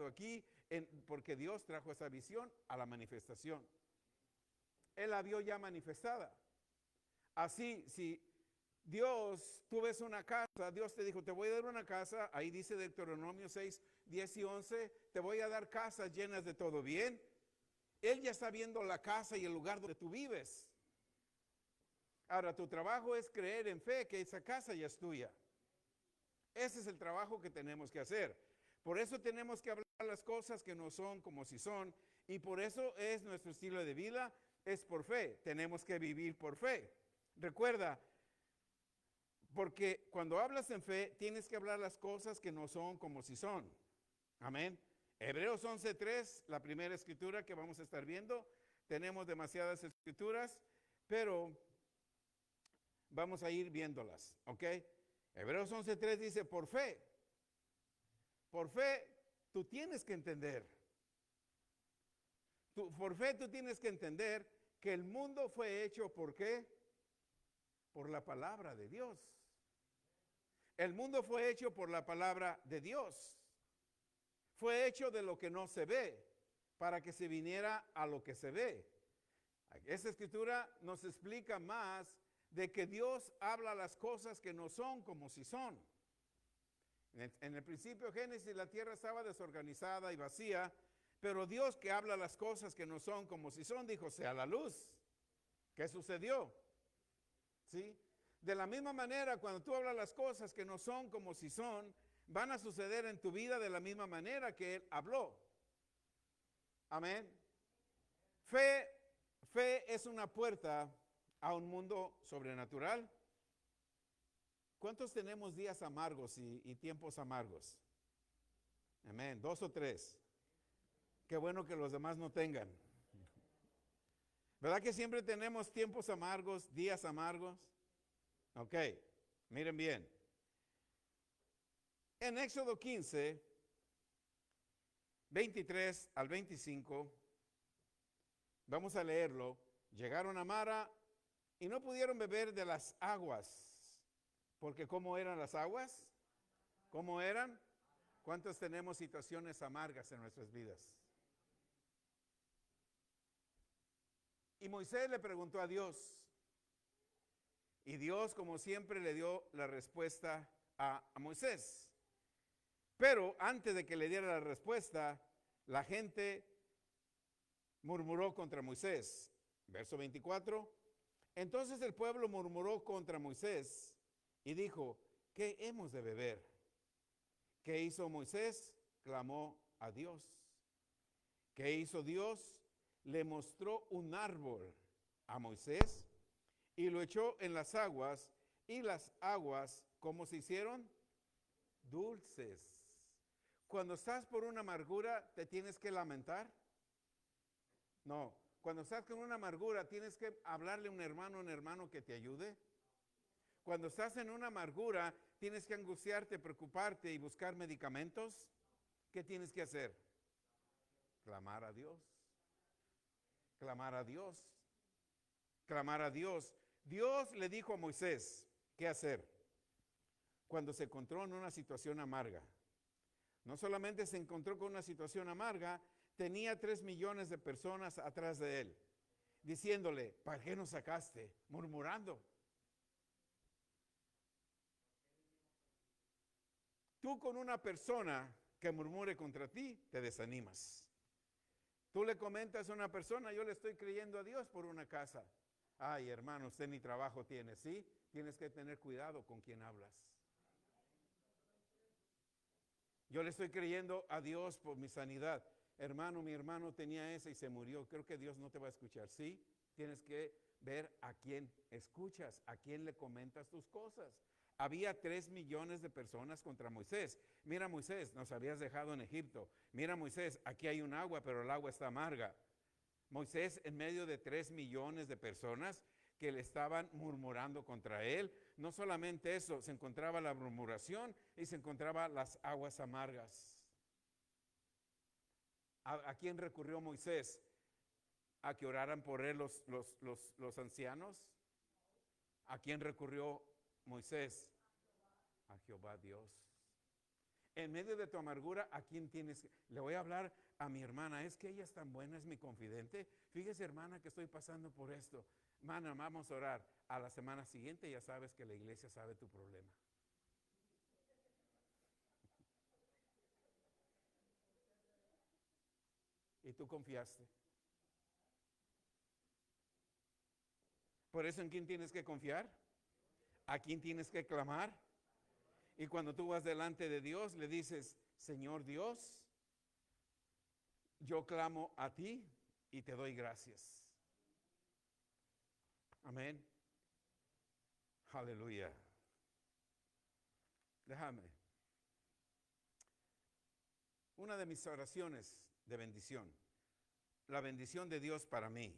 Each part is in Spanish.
aquí porque Dios trajo esa visión a la manifestación. Él la vio ya manifestada. Así, si Dios, tú ves una casa, Dios te dijo, te voy a dar una casa, ahí dice Deuteronomio 6, 10 y 11, te voy a dar casas llenas de todo bien. Él ya está viendo la casa y el lugar donde tú vives. Ahora, tu trabajo es creer en fe que esa casa ya es tuya. Ese es el trabajo que tenemos que hacer. Por eso tenemos que hablar las cosas que no son como si son. Y por eso es nuestro estilo de vida, es por fe. Tenemos que vivir por fe. Recuerda, porque cuando hablas en fe, tienes que hablar las cosas que no son como si son. Amén. Hebreos 11:3, la primera escritura que vamos a estar viendo. Tenemos demasiadas escrituras, pero vamos a ir viéndolas, ¿ok? Hebreos 11:3 dice, por fe tú tienes que entender. Por fe tú tienes que entender que el mundo fue hecho, ¿por qué? Por la palabra de Dios. El mundo fue hecho por la palabra de Dios. Fue hecho de lo que no se ve, para que se viniera a lo que se ve. Esta escritura nos explica más de que Dios habla las cosas que no son como si son. En el principio de Génesis la tierra estaba desorganizada y vacía, pero Dios que habla las cosas que no son como si son, dijo, sea la luz. ¿Qué sucedió? ¿Sí? De la misma manera, cuando tú hablas las cosas que no son como si son, van a suceder en tu vida de la misma manera que Él habló. Amén. Fe es una puerta a un mundo sobrenatural. ¿Cuántos tenemos días amargos y tiempos amargos? Amén. 2 o 3. Qué bueno que los demás no tengan. ¿Verdad que siempre tenemos tiempos amargos, días amargos? Ok, miren bien. En Éxodo 15, 23 al 25, vamos a leerlo. Llegaron a Mara y no pudieron beber de las aguas. Porque ¿cómo eran las aguas? ¿Cómo eran? ¿Cuántos tenemos situaciones amargas en nuestras vidas? Y Moisés le preguntó a Dios. Y Dios, como siempre, le dio la respuesta a Moisés. Pero antes de que le diera la respuesta, la gente murmuró contra Moisés. Verso 24. Entonces el pueblo murmuró contra Moisés y dijo, ¿qué hemos de beber? ¿Qué hizo Moisés? Clamó a Dios. ¿Qué hizo Dios? Le mostró un árbol a Moisés y lo echó en las aguas, y las aguas, ¿cómo se hicieron? Dulces. Cuando estás por una amargura, ¿te tienes que lamentar? No. Cuando estás con una amargura, ¿tienes que hablarle a un hermano que te ayude? Cuando estás en una amargura, ¿tienes que angustiarte, preocuparte y buscar medicamentos? ¿Qué tienes que hacer? Clamar a Dios. Clamar a Dios. Clamar a Dios. Dios le dijo a Moisés, ¿qué hacer? Cuando se encontró en una situación amarga. No solamente se encontró con una situación amarga, tenía 3 millones de personas atrás de él, diciéndole, ¿para qué nos sacaste? Murmurando. Tú con una persona que murmure contra ti, te desanimas. Tú le comentas a una persona, yo le estoy creyendo a Dios por una casa. Ay, hermano, usted ni trabajo tiene, ¿sí? Tienes que tener cuidado con quién hablas. Yo le estoy creyendo a Dios por mi sanidad. Hermano, mi hermano tenía esa y se murió. Creo que Dios no te va a escuchar, ¿sí? Tienes que ver a quién escuchas, a quién le comentas tus cosas. Había 3 millones de personas contra Moisés. Mira, Moisés, nos habías dejado en Egipto. Mira, Moisés, aquí hay un agua, pero el agua está amarga. Moisés, en medio de 3 millones de personas que le estaban murmurando contra él, no solamente eso, se encontraba la murmuración y se encontraban las aguas amargas. ¿A quién recurrió Moisés? ¿A que oraran por él los ancianos? ¿A quién recurrió Moisés? A Jehová Dios. En medio de tu amargura, ¿a quién tienes? Le voy a hablar a mi hermana. Es que ella es tan buena, es mi confidente. Fíjese, hermana, que estoy pasando por esto. Hermana, vamos a orar. A la semana siguiente ya sabes que la iglesia sabe tu problema. Y tú confiaste. Por eso, ¿en quién tienes que confiar? ¿A quién tienes que clamar? Y cuando tú vas delante de Dios, le dices, Señor Dios, yo clamo a ti y te doy gracias. Amén. Aleluya. Déjame. Una de mis oraciones de bendición, la bendición de Dios para mí.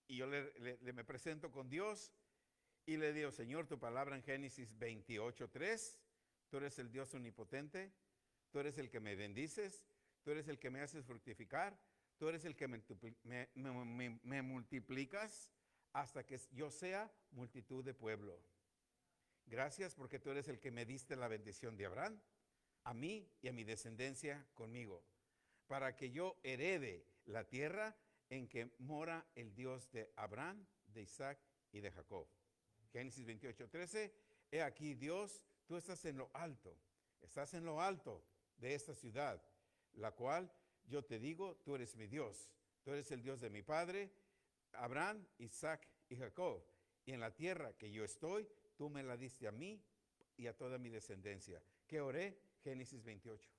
Y yo me presento con Dios y le digo, Señor, tu palabra en Génesis 28:3, tú eres el Dios omnipotente, tú eres el que me bendices, tú eres el que me haces fructificar, tú eres el que me multiplicas hasta que yo sea multitud de pueblo. Gracias porque tú eres el que me diste la bendición de Abraham, a mí y a mi descendencia conmigo, para que yo herede la tierra en que mora el Dios de Abraham, de Isaac y de Jacob. Génesis 28:13, he aquí Dios, tú estás en lo alto de esta ciudad, la cual yo te digo, tú eres mi Dios, tú eres el Dios de mi padre, Abraham, Isaac y Jacob, y en la tierra que yo estoy, tú me la diste a mí y a toda mi descendencia. ¿Qué oré? Génesis 28.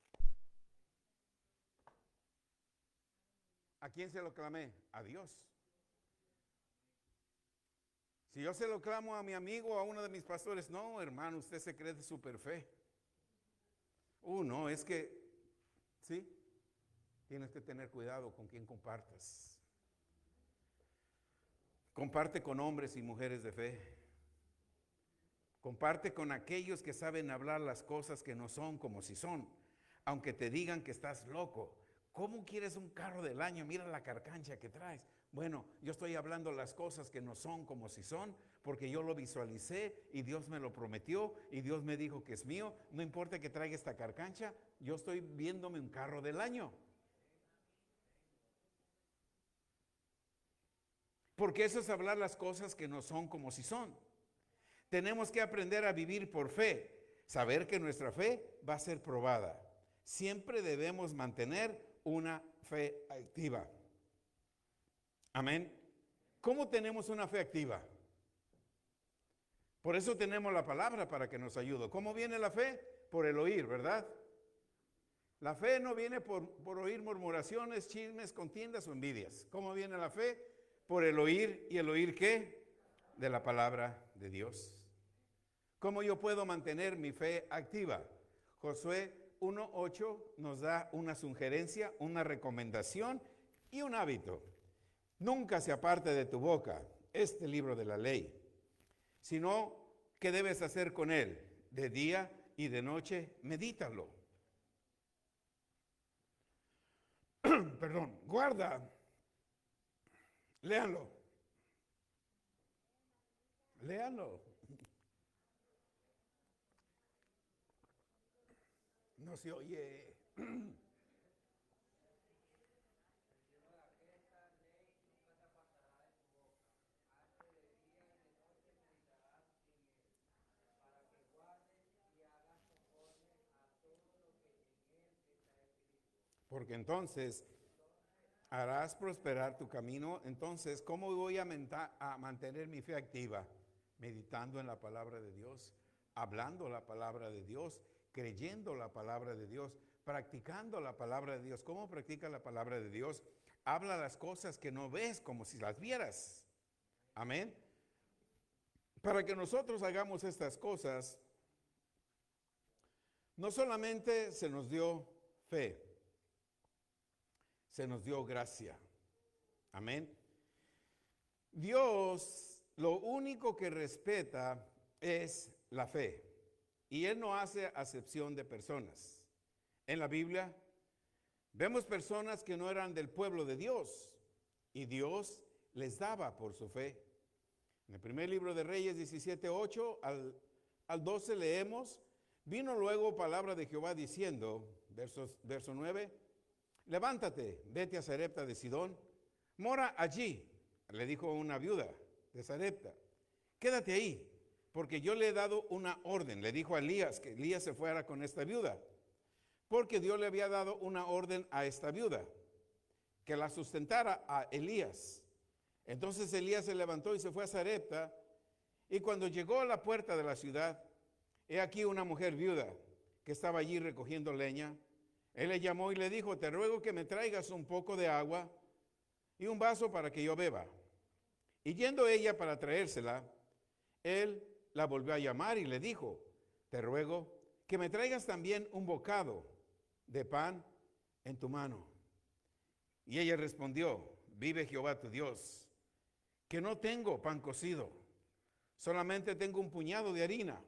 ¿A quién se lo clamé? A Dios. Si yo se lo clamo a mi amigo, a uno de mis pastores, no, hermano, usted se cree de super fe. No, es que, sí, tienes que tener cuidado con quién compartas. Comparte con hombres y mujeres de fe. Comparte con aquellos que saben hablar las cosas que no son como si son, aunque te digan que estás loco. ¿Cómo quieres un carro del año? Mira la carcancha que traes. Bueno, yo estoy hablando las cosas que no son como si son, porque yo lo visualicé y Dios me lo prometió y Dios me dijo que es mío. No importa que traiga esta carcancha, yo estoy viéndome un carro del año. Porque eso es hablar las cosas que no son como si son. Tenemos que aprender a vivir por fe, saber que nuestra fe va a ser probada. Siempre debemos mantener una fe activa. Amén. ¿Cómo tenemos una fe activa? Por eso tenemos la palabra para que nos ayude. ¿Cómo viene la fe? Por el oír, ¿verdad? La fe no viene por oír murmuraciones, chismes, contiendas o envidias. ¿Cómo viene la fe? Por el oír. ¿Y el oír qué? De la palabra de Dios. ¿Cómo yo puedo mantener mi fe activa? Josué 1:8 nos da una sugerencia, una recomendación y un hábito. Nunca se aparte de tu boca este libro de la ley, sino ¿qué debes hacer con él? De día y de noche, medítalo. Perdón, guarda. Léanlo. Léanlo. No se oye. Porque entonces harás prosperar tu camino. Entonces, ¿cómo voy a mantener mi fe activa? Meditando en la palabra de Dios, hablando la palabra de Dios, creyendo la palabra de Dios, practicando la palabra de Dios. ¿Cómo practica la palabra de Dios? Habla las cosas que no ves como si las vieras. Amén. Para que nosotros hagamos estas cosas, no solamente se nos dio fe, se nos dio gracia. Amén. Dios lo único que respeta es la fe. Y Él no hace acepción de personas. En la Biblia vemos personas que no eran del pueblo de Dios y Dios les daba por su fe. En el primer libro de Reyes 17:8 al 12 leemos, Vino luego palabra de Jehová diciendo, verso 9, levántate, vete a Sarepta de Sidón, mora allí, le dijo una viuda de Sarepta, quédate ahí, porque yo le he dado una orden. Le dijo a Elías que Elías se fuera con esta viuda, porque Dios le había dado una orden a esta viuda, que la sustentara a Elías. Entonces Elías se levantó y se fue a Sarepta, y cuando llegó a la puerta de la ciudad, he aquí una mujer viuda que estaba allí recogiendo leña. Él le llamó y le dijo, te ruego que me traigas un poco de agua y un vaso para que yo beba. Y yendo ella para traérsela, él la volvió a llamar y le dijo, te ruego que me traigas también un bocado de pan en tu mano. Y ella respondió, vive Jehová tu Dios, que no tengo pan cocido, solamente tengo un puñado de harina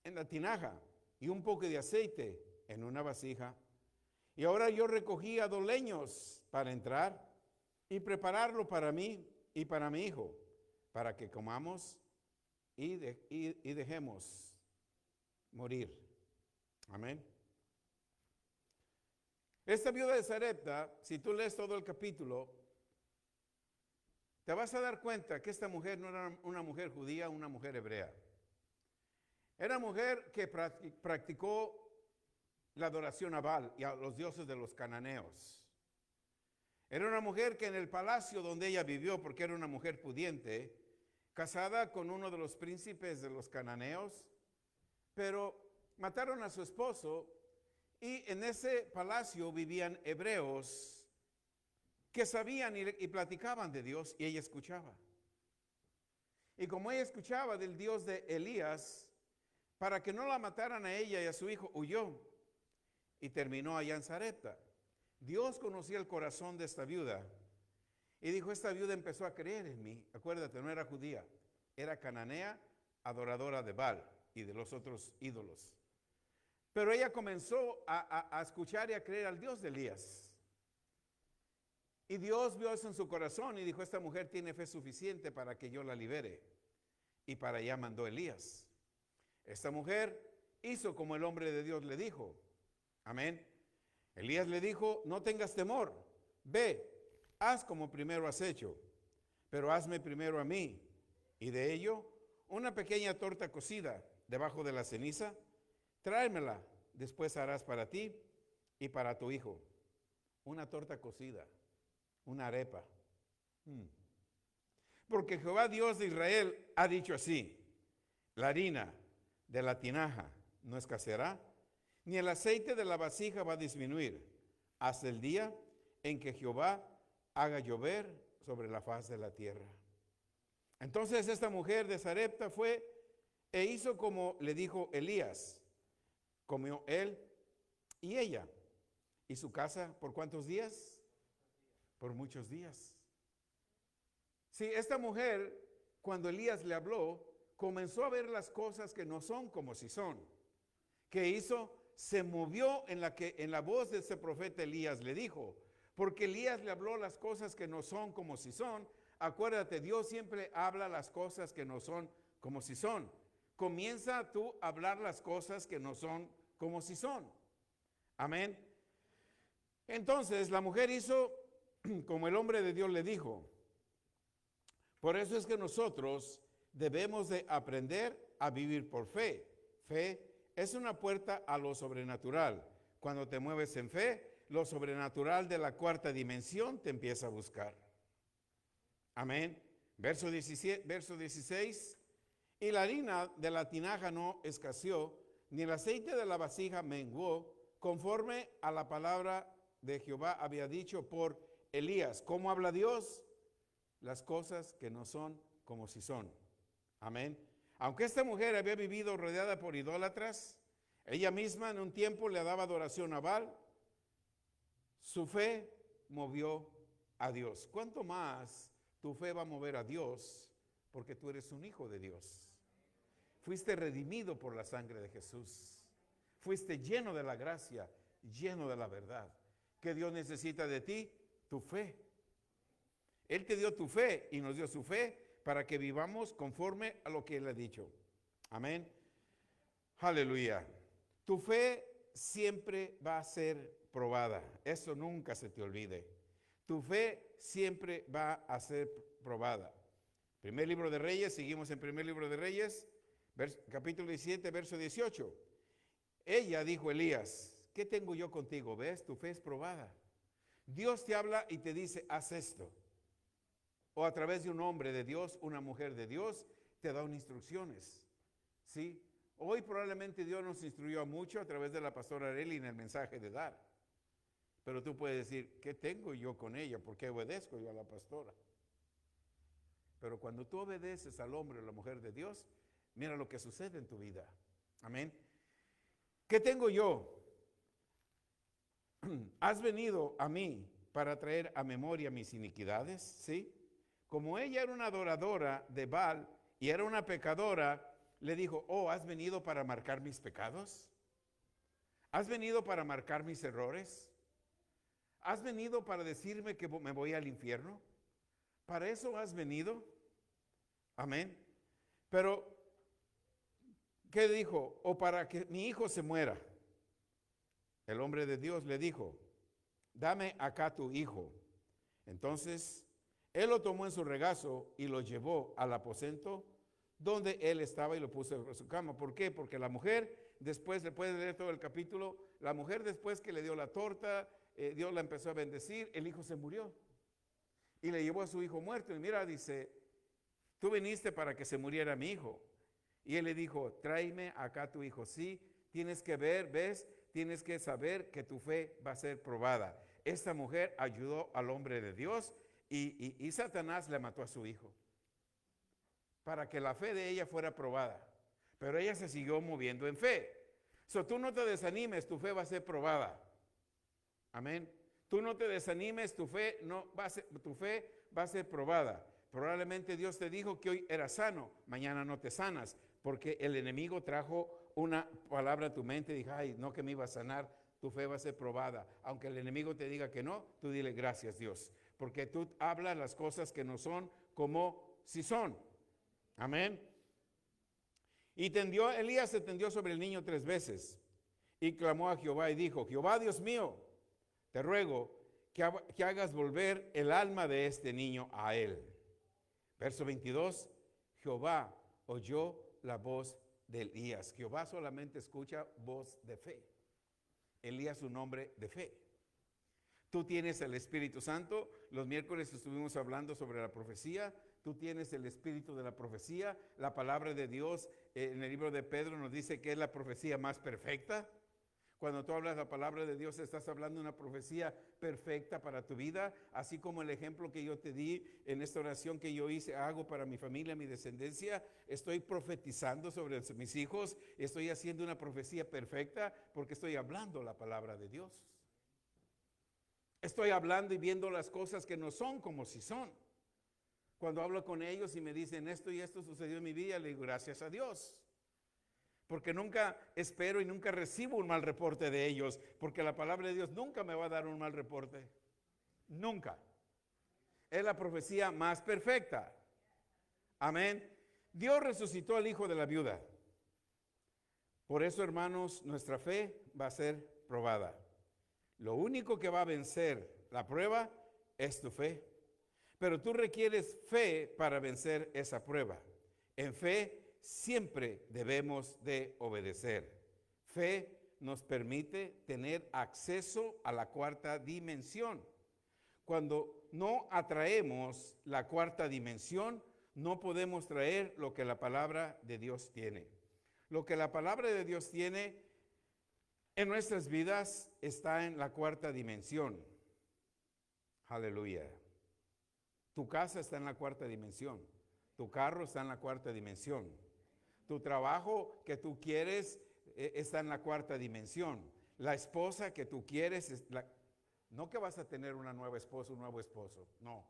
en la tinaja y un poco de aceite en una vasija. Y ahora yo recogía 2 leños para entrar y prepararlo para mí y para mi hijo, para que comamos y dejemos morir. Amén. Esta viuda de Sarepta, si tú lees todo el capítulo, te vas a dar cuenta que esta mujer no era una mujer judía, una mujer hebrea. Era mujer que practicó la adoración a Baal y a los dioses de los cananeos. Era una mujer que en el palacio donde ella vivió, porque era una mujer pudiente, casada con uno de los príncipes de los cananeos, pero mataron a su esposo y en ese palacio vivían hebreos que sabían y platicaban de Dios y ella escuchaba. Y como ella escuchaba del Dios de Elías, para que no la mataran a ella y a su hijo, huyó y terminó allá en Sarepta. Dios conocía el corazón de esta viuda y dijo, esta viuda empezó a creer en mí. Acuérdate, no era judía, era cananea, adoradora de Baal y de los otros ídolos. Pero ella comenzó a escuchar y a creer al Dios de Elías. Y Dios vio eso en su corazón y dijo, esta mujer tiene fe suficiente para que yo la libere. Y para allá mandó Elías. Esta mujer hizo como el hombre de Dios le dijo. Amén. Elías le dijo, no tengas temor, ve, haz como primero has hecho, pero hazme primero a mí. Y de ello, una pequeña torta cocida debajo de la ceniza, tráemela, después harás para ti y para tu hijo. Una torta cocida, una arepa. Porque Jehová Dios de Israel ha dicho así, la harina de la tinaja no escaseará, ni el aceite de la vasija va a disminuir, hasta el día en que Jehová haga llover sobre la faz de la tierra. Entonces esta mujer de Sarepta fue e hizo como le dijo Elías. Comió él y ella y su casa, ¿por cuántos días? Por muchos días. Sí, esta mujer, cuando Elías le habló, comenzó a ver las cosas que no son como si son. ¿Qué hizo? Se movió en la voz de ese profeta Elías le dijo, porque Elías le habló las cosas que no son como si son. Acuérdate, Dios siempre habla las cosas que no son como si son. Comienza tú a hablar las cosas que no son como si son. Amén. Entonces la mujer hizo como el hombre de Dios le dijo. Por eso es que nosotros debemos de aprender a vivir por fe. Fe es una puerta a lo sobrenatural. Cuando te mueves en fe, lo sobrenatural de la 4ª dimensión te empieza a buscar. Amén. Verso 16. Y la harina de la tinaja no escaseó, ni el aceite de la vasija menguó, conforme a la palabra de Jehová había dicho por Elías. ¿Cómo habla Dios? Las cosas que no son como si son. Amén. Aunque esta mujer había vivido rodeada por idólatras, ella misma en un tiempo le daba adoración a Baal, su fe movió a Dios. ¿Cuánto más tu fe va a mover a Dios? Porque tú eres un hijo de Dios. Fuiste redimido por la sangre de Jesús. Fuiste lleno de la gracia, lleno de la verdad. ¿Qué Dios necesita de ti? Tu fe. Él te dio tu fe y nos dio su fe para que vivamos conforme a lo que Él ha dicho. Amén. Aleluya. Tu fe siempre va a ser probada. Eso nunca se te olvide. Tu fe siempre va a ser probada. Primer libro de Reyes, seguimos en primer libro de Reyes, capítulo 17, verso 18. Ella dijo a Elías, ¿qué tengo yo contigo? ¿Ves? Tu fe es probada. Dios te habla y te dice, haz esto. O a través de un hombre de Dios, una mujer de Dios, te da instrucciones. ¿Sí? Hoy probablemente Dios nos instruyó mucho a través de la pastora Arely en el mensaje de dar. Pero tú puedes decir, ¿qué tengo yo con ella? ¿Por qué obedezco yo a la pastora? Pero cuando tú obedeces al hombre o la mujer de Dios, mira lo que sucede en tu vida. Amén. ¿Qué tengo yo? ¿Has venido a mí para traer a memoria mis iniquidades? ¿Sí? Como ella era una adoradora de Baal y era una pecadora, le dijo, oh, ¿has venido para marcar mis pecados? ¿Has venido para marcar mis errores? ¿Has venido para decirme que me voy al infierno? ¿Para eso has venido? Amén. Pero, ¿qué dijo? O para que mi hijo se muera. El hombre de Dios le dijo, dame acá tu hijo. Entonces, él lo tomó en su regazo y lo llevó al aposento donde él estaba y lo puso en su cama. ¿Por qué? Porque la mujer, después, le puede leer todo el capítulo, la mujer después que le dio la torta, Dios la empezó a bendecir, el hijo se murió. Y le llevó a su hijo muerto. Y mira, dice, tú viniste para que se muriera mi hijo. Y él le dijo, tráeme acá tu hijo. Sí, tienes que ver, ¿ves? Tienes que saber que tu fe va a ser probada. Esta mujer ayudó al hombre de Dios y Satanás le mató a su hijo para que la fe de ella fuera probada. Pero ella se siguió moviendo en fe. Tú no te desanimes, tu fe va a ser probada. Amén. Tú no te desanimes, tu fe va a ser probada. Probablemente Dios te dijo que hoy eras sano, mañana no te sanas, porque el enemigo trajo una palabra a tu mente y dijo, ay, no que me iba a sanar, tu fe va a ser probada. Aunque el enemigo te diga que no, tú dile gracias Dios, porque tú hablas las cosas que no son como si son. Amén. Y Elías se tendió sobre el niño 3 veces y clamó a Jehová y dijo, Jehová Dios mío, te ruego que hagas volver el alma de este niño a él. Verso 22, Jehová oyó la voz de Elías. Jehová solamente escucha voz de fe. Elías un hombre de fe. Tú tienes el Espíritu Santo. Los miércoles estuvimos hablando sobre la profecía. Tú tienes el espíritu de la profecía. La palabra de Dios en el libro de Pedro nos dice que es la profecía más perfecta. Cuando tú hablas la palabra de Dios, estás hablando de una profecía perfecta para tu vida, así como el ejemplo que yo te di en esta oración que yo hago para mi familia, mi descendencia. Estoy profetizando sobre mis hijos, estoy haciendo una profecía perfecta porque estoy hablando la palabra de Dios. Estoy hablando y viendo las cosas que no son como si son. Cuando hablo con ellos y me dicen esto y esto sucedió en mi vida, le digo gracias a Dios. Porque nunca espero y nunca recibo un mal reporte de ellos, porque la palabra de Dios nunca me va a dar un mal reporte. Nunca. Es la profecía más perfecta. Amén. Dios resucitó al hijo de la viuda. Por eso, hermanos, nuestra fe va a ser probada. Lo único que va a vencer la prueba es tu fe. Pero tú requieres fe para vencer esa prueba. En fe siempre debemos de obedecer. Fe nos permite tener acceso a la cuarta dimensión. Cuando no atraemos la cuarta dimensión, no podemos traer lo que la palabra de Dios tiene. Lo que la palabra de Dios tiene en nuestras vidas está en la cuarta dimensión. Aleluya. Tu casa está en la cuarta dimensión. Tu carro está en la cuarta dimensión. Tu trabajo que tú quieres está en la cuarta dimensión. La esposa que tú quieres, no que vas a tener una nueva esposa, un nuevo esposo, no.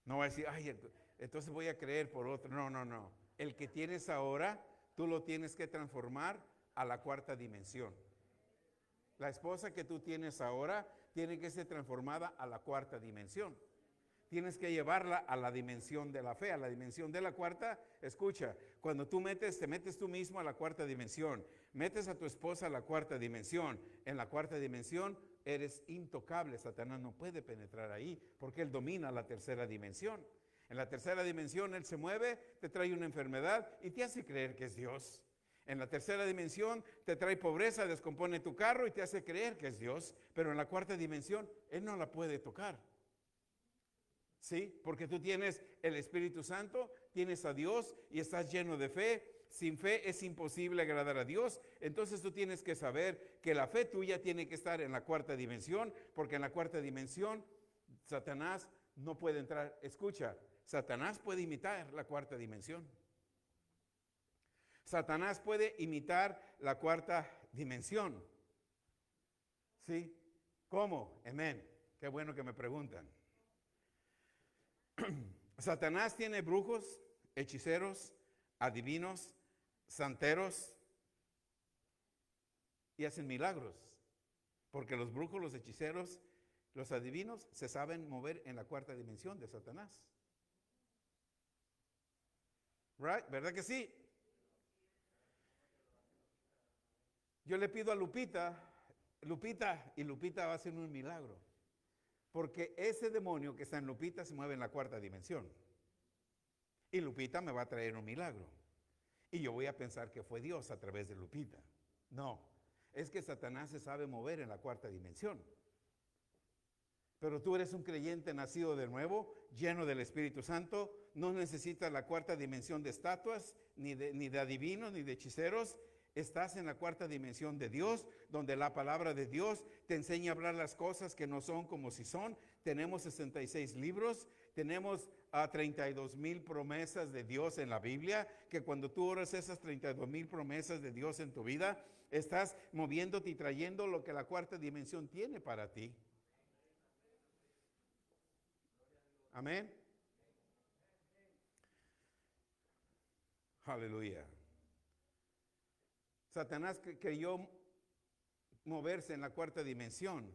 No va a decir, ay, entonces voy a creer por otro. No, no, no. El que tienes ahora, tú lo tienes que transformar a la cuarta dimensión. La esposa que tú tienes ahora tiene que ser transformada a la cuarta dimensión. tienes que llevarla a la dimensión de la fe, a la dimensión de la cuarta. Escucha, cuando tú te metes tú mismo a la cuarta dimensión, metes a tu esposa a la cuarta dimensión. En la cuarta dimensión eres intocable, Satanás no puede penetrar ahí porque él domina la tercera dimensión. En la tercera dimensión él se mueve, te trae una enfermedad y te hace creer que es Dios. En la tercera dimensión te trae pobreza, descompone tu carro y te hace creer que es Dios. Pero en la cuarta dimensión él no la puede tocar. ¿Sí? Porque tú tienes el Espíritu Santo, tienes a Dios y estás lleno de fe. Sin fe es imposible agradar a Dios. Entonces tú tienes que saber que la fe tuya tiene que estar en la cuarta dimensión, porque en la cuarta dimensión Satanás no puede entrar. Escucha, Satanás puede imitar la cuarta dimensión. Satanás puede imitar la cuarta dimensión. ¿Sí? ¿Cómo? Amén. Qué bueno que me preguntan. Satanás tiene brujos, hechiceros, adivinos, santeros y hacen milagros. Porque los brujos, los hechiceros, los adivinos se saben mover en la cuarta dimensión de Satanás. Right? ¿Verdad que sí? Yo le pido a Lupita y Lupita va a hacer un milagro. Porque ese demonio que está en Lupita se mueve en la cuarta dimensión. Y Lupita me va a traer un milagro. Y yo voy a pensar que fue Dios a través de Lupita. No, es que Satanás se sabe mover en la cuarta dimensión. Pero tú eres un creyente nacido de nuevo, lleno del Espíritu Santo. No necesitas la cuarta dimensión de estatuas, ni de adivinos, ni de hechiceros. Estás en la cuarta dimensión de Dios, donde la palabra de Dios te enseña a hablar las cosas que no son como si son. Tenemos 66 libros, tenemos 32,000 promesas de Dios en la Biblia, que cuando tú oras esas 32,000 promesas de Dios en tu vida, estás moviéndote y trayendo lo que la cuarta dimensión tiene para ti. Amén. Aleluya. Satanás creyó moverse en la cuarta dimensión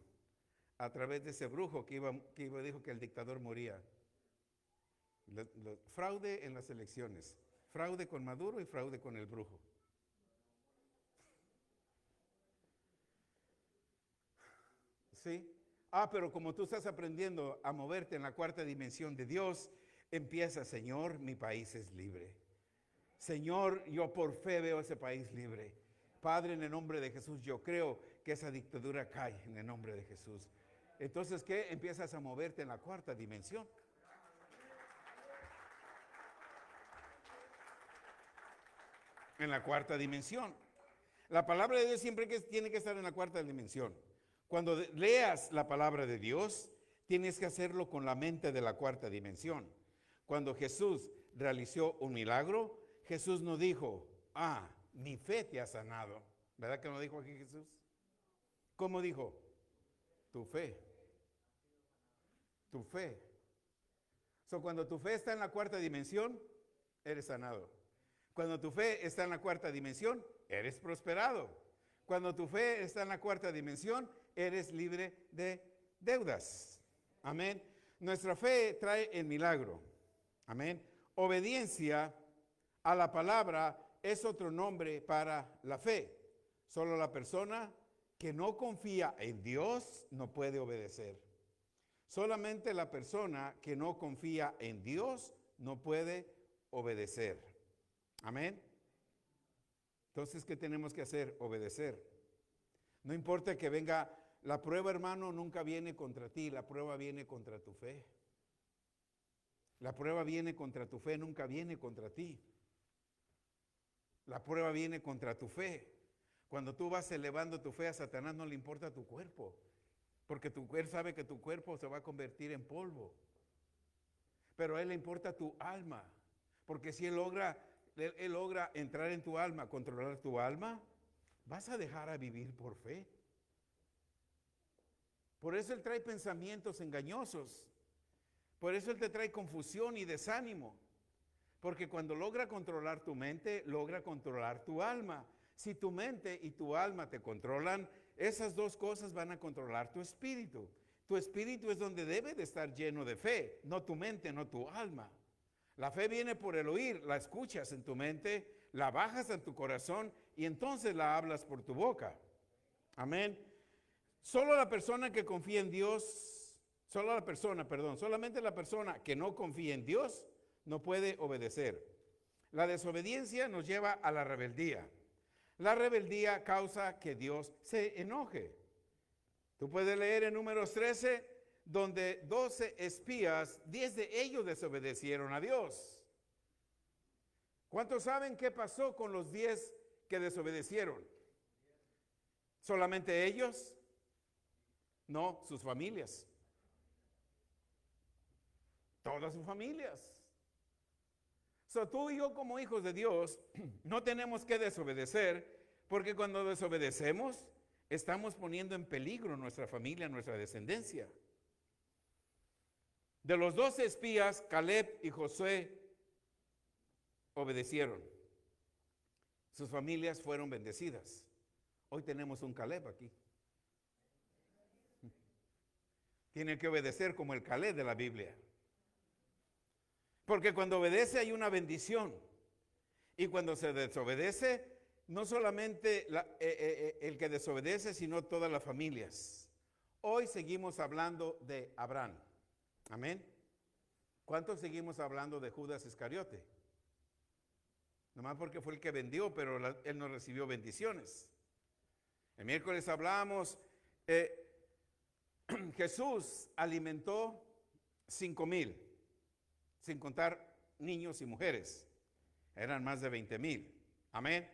a través de ese brujo que dijo que el dictador moría. Fraude en las elecciones, fraude con Maduro y fraude con el brujo. ¿Sí? Pero como tú estás aprendiendo a moverte en la cuarta dimensión de Dios, empieza, Señor, mi país es libre. Señor, yo por fe veo ese país libre. Padre, en el nombre de Jesús, yo creo que esa dictadura cae en el nombre de Jesús. Entonces, ¿qué? Empiezas a moverte en la cuarta dimensión. En la cuarta dimensión. La palabra de Dios siempre tiene que estar en la cuarta dimensión. Cuando leas la palabra de Dios, tienes que hacerlo con la mente de la cuarta dimensión. Cuando Jesús realizó un milagro, Jesús no dijo, mi fe te ha sanado. ¿Verdad que no dijo aquí Jesús? ¿Cómo dijo? Tu fe. Tu fe. Cuando tu fe está en la cuarta dimensión, eres sanado. Cuando tu fe está en la cuarta dimensión, eres prosperado. Cuando tu fe está en la cuarta dimensión, eres libre de deudas. Amén. Nuestra fe trae el milagro. Amén. Obediencia a la palabra es otro nombre para la fe. Solo la persona que no confía en Dios no puede obedecer. Solamente la persona que no confía en Dios no puede obedecer. Amén. Entonces, ¿qué tenemos que hacer? Obedecer. No importa que venga la prueba, hermano, nunca viene contra ti, la prueba viene contra tu fe. La prueba viene contra tu fe, nunca viene contra ti. La prueba viene contra tu fe. Cuando tú vas elevando tu fe a Satanás, no le importa tu cuerpo, porque tu cuerpo sabe que tu cuerpo se va a convertir en polvo. Pero a él le importa tu alma, porque si él logra entrar en tu alma, controlar tu alma, vas a dejar a vivir por fe. Por eso él trae pensamientos engañosos. Por eso él te trae confusión y desánimo. Porque cuando logra controlar tu mente, logra controlar tu alma. Si tu mente y tu alma te controlan, esas dos cosas van a controlar tu espíritu. Tu espíritu es donde debe de estar lleno de fe, no tu mente, no tu alma. La fe viene por el oír, la escuchas en tu mente, la bajas en tu corazón y entonces la hablas por tu boca. Amén. Solo la persona que confía en Dios, solamente la persona que no confía en Dios no puede obedecer. La desobediencia nos lleva a la rebeldía. La rebeldía causa que Dios se enoje. Tú puedes leer en Números 13, donde 12 espías, 10 de ellos desobedecieron a Dios. ¿Cuántos saben qué pasó con los 10 que desobedecieron? ¿Solamente ellos? No, sus familias. Todas sus familias. Tú y yo como hijos de Dios no tenemos que desobedecer, porque cuando desobedecemos estamos poniendo en peligro nuestra familia, nuestra descendencia. De los 12 espías, Caleb y Josué obedecieron. Sus familias fueron bendecidas. Hoy tenemos un Caleb aquí. Tiene que obedecer como el Caleb de la Biblia. Porque cuando obedece hay una bendición. Y cuando se desobedece, no solamente el que desobedece, sino todas las familias. Hoy seguimos hablando de Abraham. Amén. ¿Cuántos seguimos hablando de Judas Iscariote? Nomás porque fue el que vendió, pero él no recibió bendiciones. El miércoles hablamos, Jesús alimentó 5,000, sin contar niños y mujeres. Eran más de 20,000. Amén.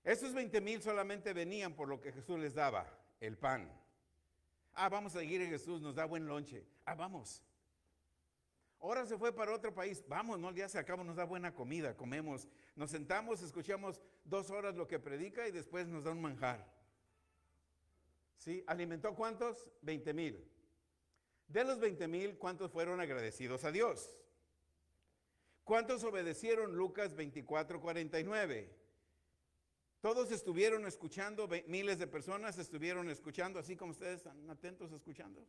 Esos 20,000 solamente venían por lo que Jesús les daba, el pan. Vamos a seguir a Jesús, nos da buen lonche. Vamos. Ahora se fue para otro país. Vamos, no, ya se acabó, nos da buena comida, comemos. Nos sentamos, escuchamos 2 horas lo que predica y después nos da un manjar. ¿Sí? ¿Alimentó cuántos? 20,000. De los 20,000, ¿cuántos fueron agradecidos a Dios? ¿Cuántos obedecieron Lucas 24:49? Todos estuvieron escuchando, miles de personas estuvieron escuchando, así como ustedes están atentos escuchando.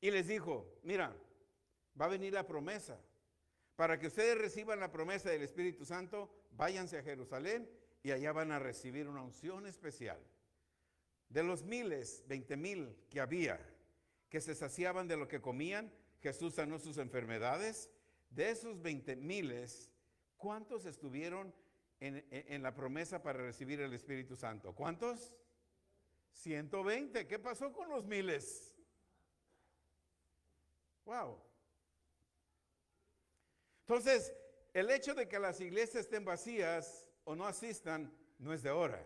Y les dijo, mira, va a venir la promesa. Para que ustedes reciban la promesa del Espíritu Santo, váyanse a Jerusalén y allá van a recibir una unción especial. De los miles, 20,000 que había, que se saciaban de lo que comían, Jesús sanó sus enfermedades. De esos 20,000, ¿cuántos estuvieron en la promesa para recibir el Espíritu Santo? ¿Cuántos? 120. ¿Qué pasó con los miles? Wow. Entonces, el hecho de que las iglesias estén vacías o no asistan no es de ahora,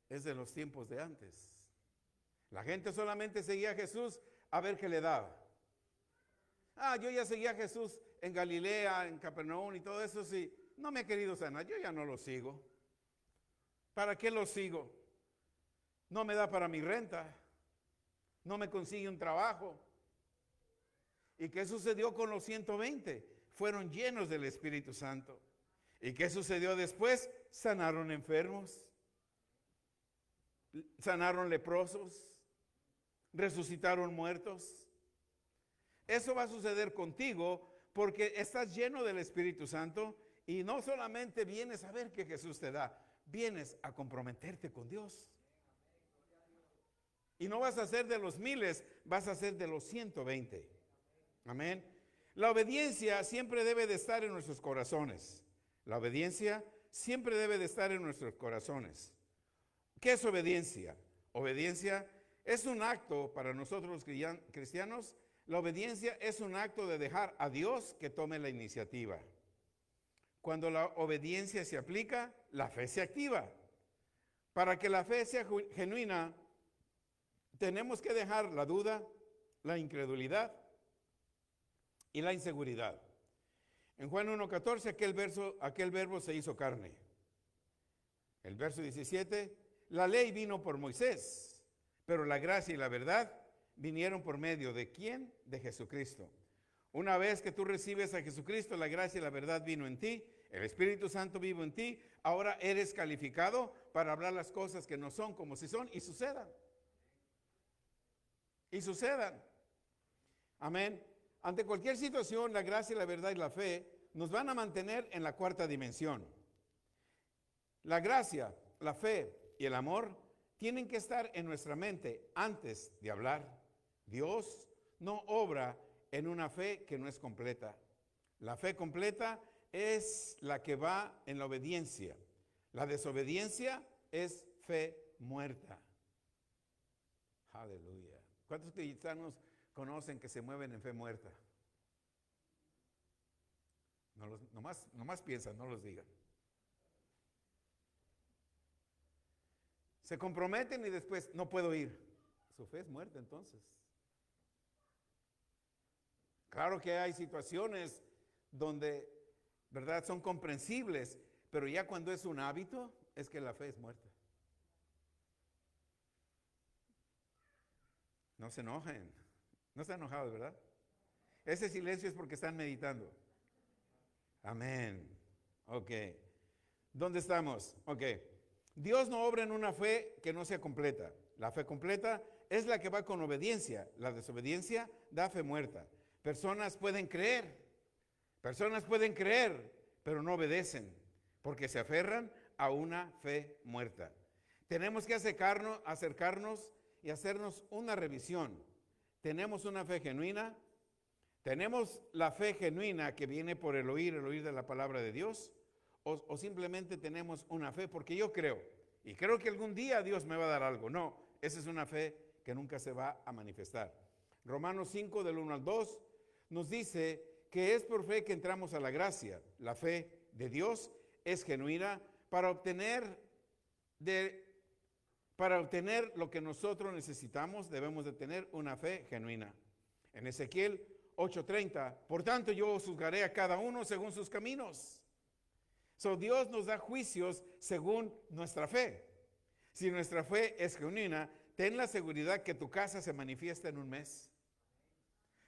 es de los tiempos de antes. La gente solamente seguía a Jesús a ver qué le daba. Yo ya seguía a Jesús en Galilea, en Capernaum y todo eso, sí. No me ha querido sanar, yo ya no lo sigo. ¿Para qué lo sigo? No me da para mi renta, no me consigue un trabajo. ¿Y qué sucedió con los 120? Fueron llenos del Espíritu Santo. ¿Y qué sucedió después? Sanaron enfermos, sanaron leprosos, resucitaron muertos. Eso va a suceder contigo porque estás lleno del Espíritu Santo y no solamente vienes a ver que Jesús te da, vienes a comprometerte con Dios. Y no vas a ser de los miles, vas a ser de los 120. Amén. La obediencia siempre debe de estar en nuestros corazones. La obediencia siempre debe de estar en nuestros corazones. ¿Qué es obediencia? Obediencia es un acto para nosotros los cristianos. La obediencia es un acto de dejar a Dios que tome la iniciativa. Cuando la obediencia se aplica, la fe se activa. Para que la fe sea genuina, tenemos que dejar la duda, la incredulidad y la inseguridad. En Juan 1:14, aquel verbo se hizo carne. El verso 17, la ley vino por Moisés, pero la gracia y la verdad vinieron por medio de ¿quién? De Jesucristo. Una vez que tú recibes a Jesucristo, la gracia y la verdad vino en ti, el Espíritu Santo vivo en ti, ahora eres calificado para hablar las cosas que no son como si son y sucedan. y sucedan. Amén. Ante cualquier situación, la gracia, la verdad y la fe nos van a mantener en la cuarta dimensión. La gracia, la fe y el amor tienen que estar en nuestra mente antes de hablar. Dios no obra en una fe que no es completa. La fe completa es la que va en la obediencia. La desobediencia es fe muerta. Aleluya. ¿Cuántos cristianos conocen que se mueven en fe muerta? Nomás piensan, no los digan. Se comprometen y después no puedo ir. Su fe es muerta entonces. Claro que hay situaciones donde, ¿verdad?, son comprensibles, pero ya cuando es un hábito, es que la fe es muerta. No se enojen. No están enojados, ¿verdad? Ese silencio es porque están meditando. Amén. Ok. ¿Dónde estamos? Ok. Dios no obra en una fe que no sea completa. La fe completa es la que va con obediencia. La desobediencia da fe muerta. Personas pueden creer, pero no obedecen porque se aferran a una fe muerta. Tenemos que acercarnos y hacernos una revisión. ¿Tenemos una fe genuina? ¿Tenemos la fe genuina que viene por el oír de la palabra de Dios? ¿O simplemente tenemos una fe porque yo creo? Y creo que algún día Dios me va a dar algo. No, esa es una fe que nunca se va a manifestar. Romanos 5 del 1 al 2 nos dice que es por fe que entramos a la gracia. La fe de Dios es genuina para obtener lo que nosotros necesitamos. Debemos de tener una fe genuina. En Ezequiel 8:30, por tanto yo juzgaré a cada uno según sus caminos. Dios nos da juicios según nuestra fe. Si nuestra fe es genuina, ten la seguridad que tu casa se manifiesta en un mes.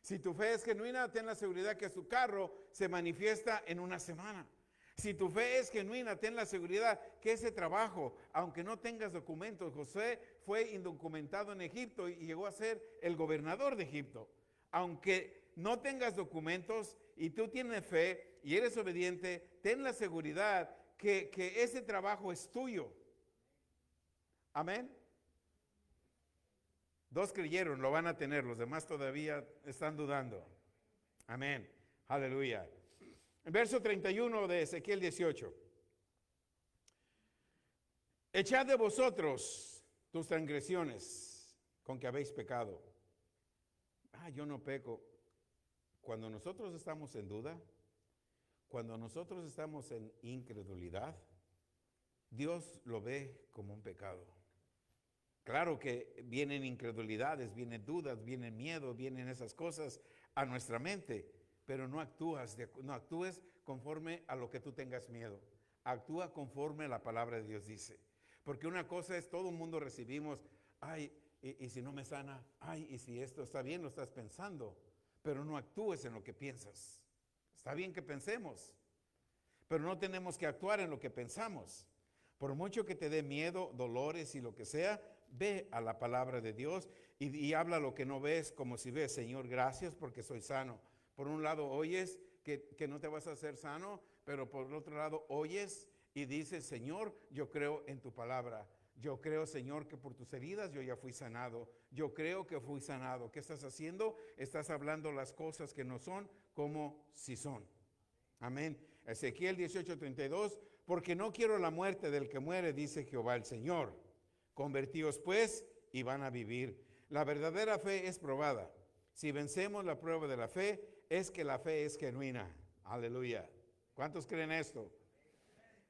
Si tu fe es genuina, ten la seguridad que su carro se manifiesta en una semana. Si tu fe es genuina, ten la seguridad que ese trabajo, aunque no tengas documentos, José fue indocumentado en Egipto y llegó a ser el gobernador de Egipto. Aunque no tengas documentos y tú tienes fe y eres obediente, ten la seguridad que ese trabajo es tuyo. Amén. 2 creyeron, lo van a tener, los demás todavía están dudando. Amén. Aleluya. Verso 31 de Ezequiel 18. Echad de vosotros tus transgresiones con que habéis pecado. Yo no peco. Cuando nosotros estamos en duda, cuando nosotros estamos en incredulidad, Dios lo ve como un pecado. Claro que vienen incredulidades, vienen dudas, vienen miedo, vienen esas cosas a nuestra mente, pero no actúes conforme a lo que tú tengas miedo. Actúa conforme a la palabra de Dios dice. Porque una cosa es, todo el mundo recibimos, y si no me sana, y si esto está bien, lo estás pensando, pero no actúes en lo que piensas. Está bien que pensemos, pero no tenemos que actuar en lo que pensamos. Por mucho que te dé miedo, dolores y lo que sea, ve a la palabra de Dios y habla lo que no ves como si ves. Señor, gracias porque soy sano. Por un lado oyes que no te vas a hacer sano, pero por el otro lado oyes y dices, Señor, yo creo en tu palabra. Yo creo, Señor, que por tus heridas yo ya fui sanado. Yo creo que fui sanado. ¿Qué estás haciendo? Estás hablando las cosas que no son como si son. Amén. Ezequiel 18:32, porque no quiero la muerte del que muere, dice Jehová el Señor. Convertíos pues y van a vivir. La verdadera fe es probada. Si vencemos la prueba de la fe, es que la fe es genuina. Aleluya. ¿Cuántos creen esto?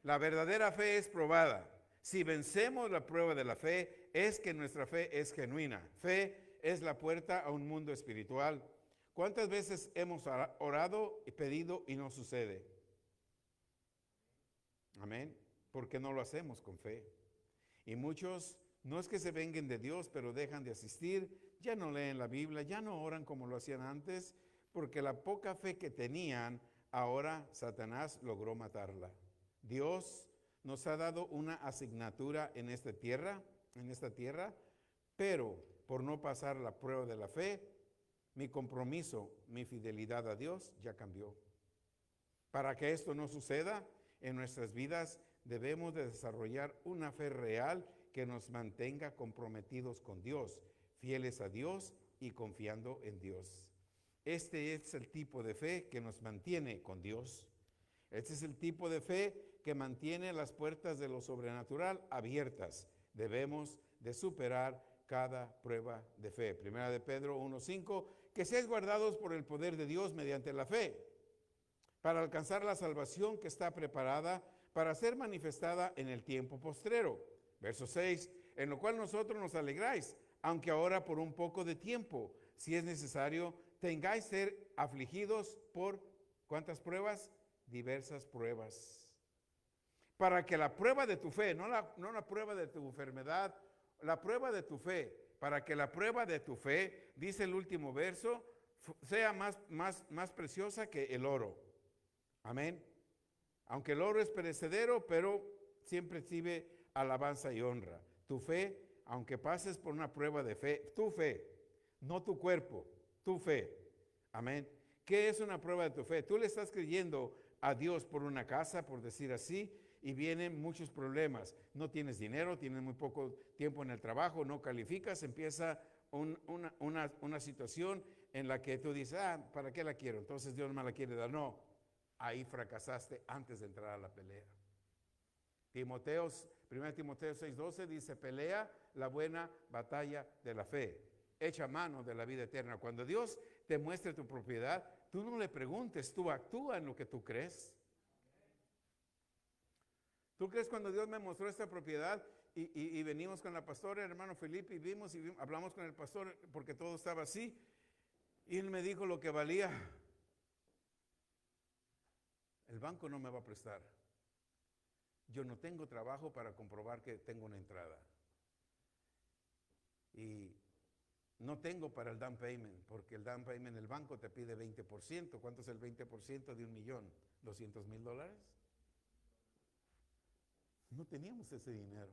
La verdadera fe es probada. Si vencemos la prueba de la fe, es que nuestra fe es genuina. Fe es la puerta a un mundo espiritual. ¿Cuántas veces hemos orado y pedido y no sucede? Amén. Porque no lo hacemos con fe. Y muchos no es que se vengan de Dios, pero dejan de asistir, ya no leen la Biblia, ya no oran como lo hacían antes, porque la poca fe que tenían, ahora Satanás logró matarla. Dios nos ha dado una asignatura en esta tierra, pero por no pasar la prueba de la fe, mi compromiso, mi fidelidad a Dios ya cambió. Para que esto no suceda en nuestras vidas, debemos de desarrollar una fe real que nos mantenga comprometidos con Dios, fieles a Dios y confiando en Dios. Este es el tipo de fe que nos mantiene con Dios. Este es el tipo de fe que mantiene las puertas de lo sobrenatural abiertas. Debemos de superar cada prueba de fe. Primera de Pedro 1:5, que seáis guardados por el poder de Dios mediante la fe, para alcanzar la salvación que está preparada para ser manifestada en el tiempo postrero. Verso 6, en lo cual nosotros nos alegráis, aunque ahora por un poco de tiempo, si es necesario, tengáis ser afligidos por, ¿cuántas pruebas? Diversas pruebas. Para que la prueba de tu fe, no la prueba de tu enfermedad, la prueba de tu fe, para que la prueba de tu fe, dice el último verso, sea más preciosa que el oro. Amén. Aunque el oro es perecedero, pero siempre recibe alabanza y honra. Tu fe, aunque pases por una prueba de fe, tu fe, no tu cuerpo, tu fe. Amén. ¿Qué es una prueba de tu fe? Tú le estás creyendo a Dios por una casa, por decir así, y vienen muchos problemas. No tienes dinero, tienes muy poco tiempo en el trabajo, no calificas, empieza una situación en la que tú dices, ¿para qué la quiero? Entonces Dios no me la quiere dar. No, ahí fracasaste antes de entrar a la pelea. 1 Timoteo 6:12 dice, pelea la buena batalla de la fe, echa mano de la vida eterna. Cuando Dios te muestre tu propiedad, tú no le preguntes, tú actúa en lo que tú crees. ¿Tú crees cuando Dios me mostró esta propiedad y venimos con la pastora, el hermano Felipe, y hablamos con el pastor porque todo estaba así, y él me dijo lo que valía? El banco no me va a prestar. Yo no tengo trabajo para comprobar que tengo una entrada. Y no tengo para el down payment, porque el down payment el banco te pide 20%. ¿Cuánto es el 20% de $1,000,000? $200,000. No teníamos ese dinero.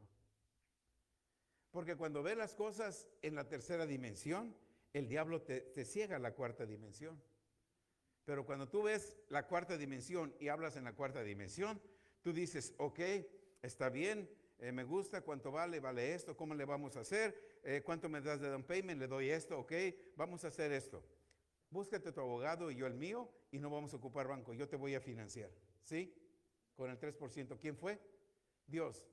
Porque cuando ves las cosas en la tercera dimensión, el diablo te ciega la cuarta dimensión. Pero cuando tú ves la cuarta dimensión y hablas en la cuarta dimensión, tú dices, ok, está bien, me gusta, ¿cuánto vale? Vale esto, ¿cómo le vamos a hacer? ¿Cuánto me das de down payment? Le doy esto, ok, vamos a hacer esto. Búscate tu abogado y yo el mío y no vamos a ocupar banco, yo te voy a financiar, ¿sí? Con el 3%. ¿Quién fue? Dios,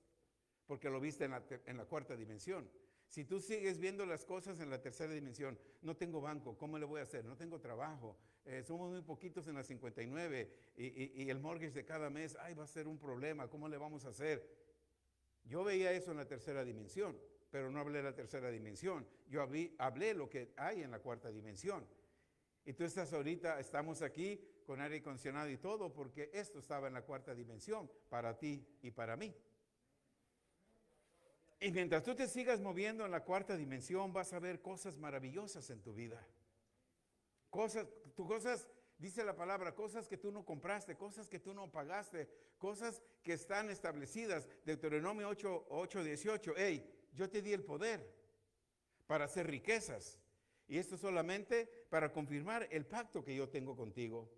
porque lo viste en la cuarta dimensión. Si tú sigues viendo las cosas en la tercera dimensión, no tengo banco, ¿cómo le voy a hacer? No tengo trabajo, somos muy poquitos en la 59 y el mortgage de cada mes, va a ser un problema, ¿cómo le vamos a hacer? Yo veía eso en la tercera dimensión, pero no hablé de la tercera dimensión. Yo hablé lo que hay en la cuarta dimensión. Y tú estamos aquí con aire acondicionado y todo, porque esto estaba en la cuarta dimensión, para ti y para mí. Y mientras tú te sigas moviendo en la cuarta dimensión, vas a ver cosas maravillosas en tu vida. Cosas, dice la palabra, cosas que tú no compraste, cosas que tú no pagaste, cosas que están establecidas. Deuteronomio 8:18, yo te di el poder para hacer riquezas. Y esto solamente para confirmar el pacto que yo tengo contigo.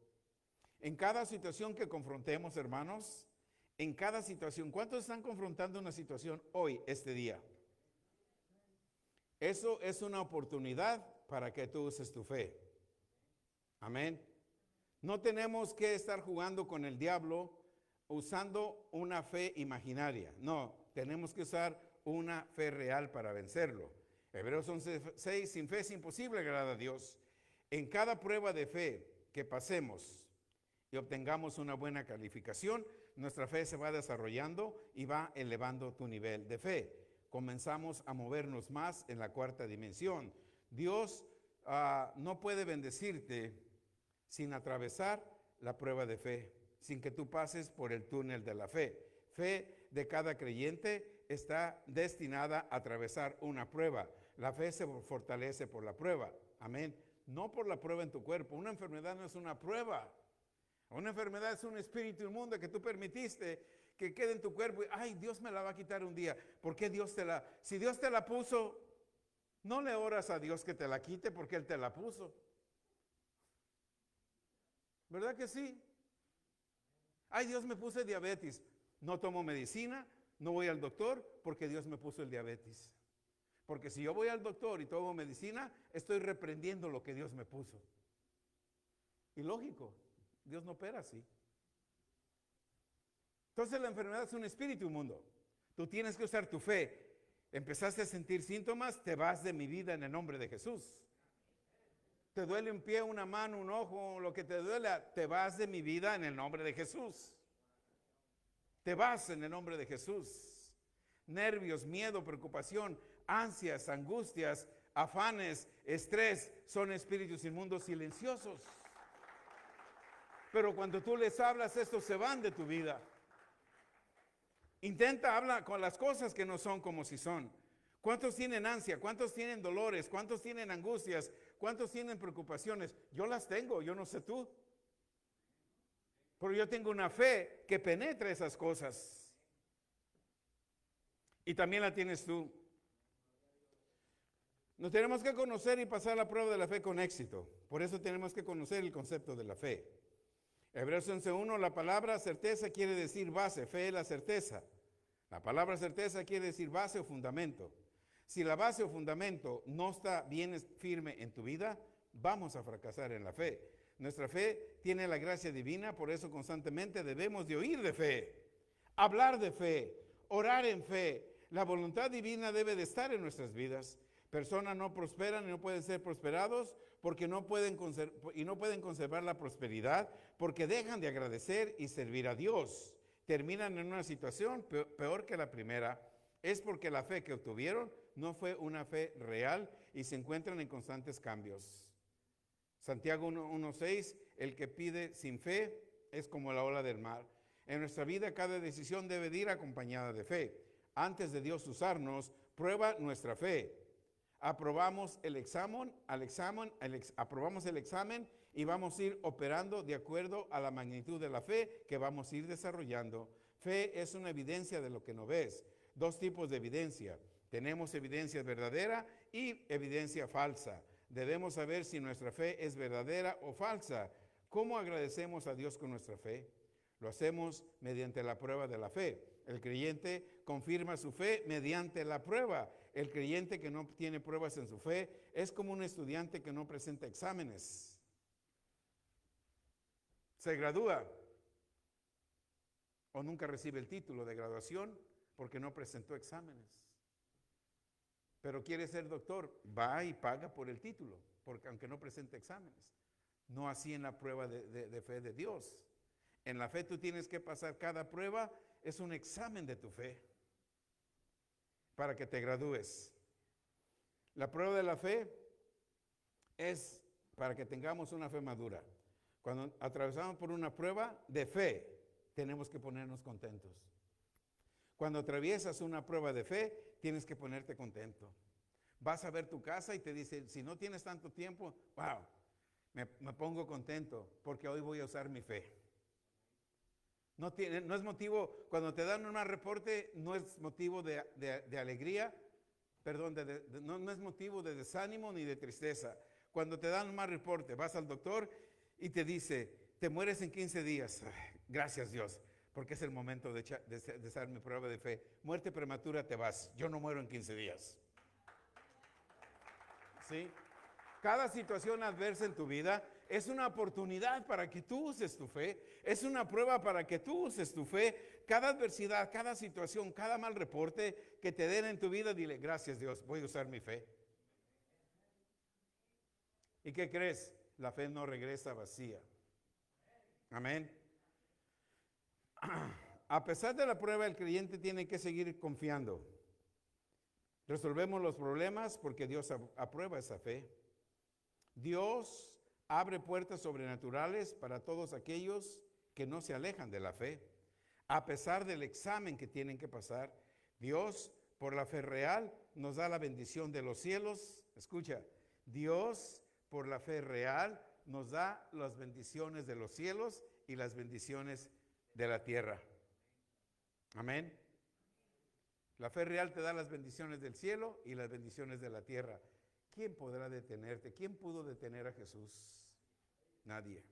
En cada situación que confrontemos, hermanos, en cada situación, ¿cuántos están confrontando una situación hoy, este día? Eso es una oportunidad para que tú uses tu fe. Amén. No tenemos que estar jugando con el diablo usando una fe imaginaria. No, tenemos que usar una fe real para vencerlo. Hebreos 11:6, sin fe es imposible agradar a Dios. En cada prueba de fe que pasemos y obtengamos una buena calificación, nuestra fe se va desarrollando y va elevando tu nivel de fe. Comenzamos a movernos más en la cuarta dimensión. Dios no puede bendecirte sin atravesar la prueba de fe, sin que tú pases por el túnel de la fe. Fe de cada creyente está destinada a atravesar una prueba. La fe se fortalece por la prueba. Amén. No por la prueba en tu cuerpo. Una enfermedad no es una prueba. Una enfermedad es un espíritu inmundo que tú permitiste que quede en tu cuerpo. Dios me la va a quitar un día. ¿Por qué si Dios te la puso, No le oras a Dios que te la quite porque Él te la puso. ¿Verdad que sí? Ay, Dios me puso diabetes. No tomo medicina, no voy al doctor porque Dios me puso el diabetes. Porque si yo voy al doctor y tomo medicina, estoy reprendiendo lo que Dios me puso. Y lógico, Dios no opera así. Entonces la enfermedad es un espíritu inmundo. Tú tienes que usar tu fe. Empezaste a sentir síntomas, te vas de mi vida en el nombre de Jesús. Te duele un pie, una mano, un ojo, lo que te duela, te vas de mi vida en el nombre de Jesús. Te vas en el nombre de Jesús. Nervios, miedo, preocupación, ansias, angustias, afanes, estrés, son espíritus inmundos silenciosos. Pero cuando tú les hablas, estos se van de tu vida. Intenta hablar con las cosas que no son como si son. ¿Cuántos tienen ansia? ¿Cuántos tienen dolores? ¿Cuántos tienen angustias? ¿Cuántos tienen preocupaciones? Yo las tengo, yo no sé tú. Pero yo tengo una fe que penetra esas cosas. Y también la tienes tú. Nos tenemos que conocer y pasar la prueba de la fe con éxito. Por eso tenemos que conocer el concepto de la fe. Hebreos 11:1, la palabra certeza quiere decir base, fe es la certeza. La palabra certeza quiere decir base o fundamento. Si la base o fundamento no está bien firme en tu vida, vamos a fracasar en la fe. Nuestra fe tiene la gracia divina, por eso constantemente debemos de oír de fe, hablar de fe, orar en fe. La voluntad divina debe de estar en nuestras vidas. Personas no prosperan y no pueden ser prosperados porque no pueden conservar la prosperidad porque dejan de agradecer y servir a Dios. Terminan en una situación peor que la primera. Es porque la fe que obtuvieron no fue una fe real y se encuentran en constantes cambios. Santiago 1:6, el que pide sin fe es como la ola del mar. En nuestra vida cada decisión debe de ir acompañada de fe. Antes de Dios usarnos, prueba nuestra fe. Aprobamos el examen y vamos a ir operando de acuerdo a la magnitud de la fe que vamos a ir desarrollando. Fe es una evidencia de lo que no ves. Dos tipos de evidencia. Tenemos evidencia verdadera y evidencia falsa. Debemos saber si nuestra fe es verdadera o falsa. ¿Cómo agradecemos a Dios con nuestra fe? Lo hacemos mediante la prueba de la fe. El creyente confirma su fe mediante la prueba. El creyente que no tiene pruebas en su fe es como un estudiante que no presenta exámenes. Se gradúa o nunca recibe el título de graduación porque no presentó exámenes. Pero quiere ser doctor, va y paga por el título, porque aunque no presente exámenes. No así en la prueba de fe de Dios. En la fe tú tienes que pasar cada prueba, es un examen de tu fe para que te gradúes. La prueba de la fe es para que tengamos una fe madura. Cuando atravesamos por una prueba de fe, tenemos que ponernos contentos. Cuando atraviesas una prueba de fe, tienes que ponerte contento. Vas a ver tu casa y te dice, si no tienes tanto tiempo, wow, me pongo contento porque hoy voy a usar mi fe. No es motivo, cuando te dan un mal reporte, no es motivo de alegría, perdón, no es motivo de desánimo ni de tristeza. Cuando te dan un mal reporte, vas al doctor y te dice, te mueres en 15 días. Ay, gracias Dios, porque es el momento de hacer mi prueba de fe. Muerte prematura, te vas. Yo no muero en 15 días. ¿Sí? Cada situación adversa en tu vida es una oportunidad para que tú uses tu fe. Es una prueba para que tú uses tu fe. Cada adversidad, cada situación, cada mal reporte que te den en tu vida, dile, gracias Dios, voy a usar mi fe. ¿Y qué crees? La fe no regresa vacía. Amén. A pesar de la prueba, el creyente tiene que seguir confiando. Resolvemos los problemas porque Dios aprueba esa fe. Dios abre puertas sobrenaturales para todos aquellos que no se alejan de la fe. A pesar del examen que tienen que pasar, Dios, por la fe real, nos da la bendición de los cielos. Escucha, Dios, por la fe real, nos da las bendiciones de los cielos y las bendiciones de la tierra. Amén. La fe real te da las bendiciones del cielo y las bendiciones de la tierra. ¿Quién podrá detenerte? ¿Quién pudo detener a Jesús? Nadie.